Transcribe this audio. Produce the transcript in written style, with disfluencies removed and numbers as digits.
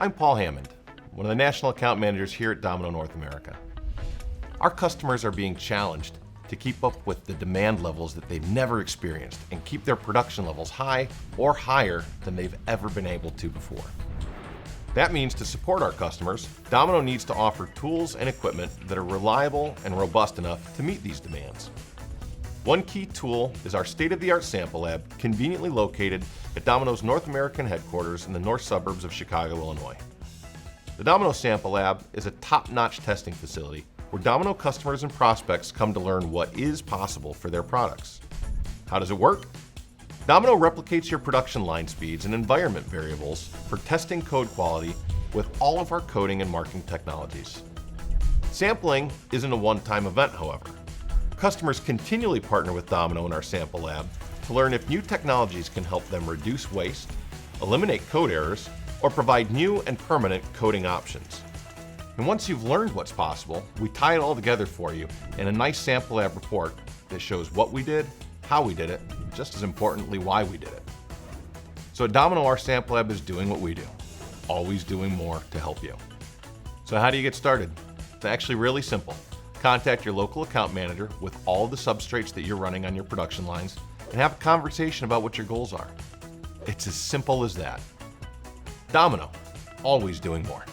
I'm Paul Hammond, one of the national account managers here at Domino North America. Our customers are being challenged to keep up with the demand levels that they've never experienced and keep their production levels high or higher than they've ever been able to before. That means to support our customers, Domino needs to offer tools and equipment that are reliable and robust enough to meet these demands. One key tool is our state-of-the-art sample lab, conveniently located at Domino's North American headquarters in the north suburbs of Chicago, Illinois. The Domino Sample Lab is a top-notch testing facility where Domino customers and prospects come to learn what is possible for their products. How does it work? Domino replicates your production line speeds and environment variables for testing code quality with all of our coding and marking technologies. Sampling isn't a one-time event, however. Customers continually partner with Domino in our sample lab to learn if new technologies can help them reduce waste, eliminate code errors, or provide new and permanent coding options. And once you've learned what's possible, we tie it all together for you in a nice sample lab report that shows what we did, how we did it, and just as importantly, why we did it. So at Domino, our sample lab is doing what we do, always doing more to help you. So how do you get started? It's actually really simple. Contact your local account manager with all the substrates that you're running on your production lines and have a conversation about what your goals are. It's as simple as that. Domino, always doing more.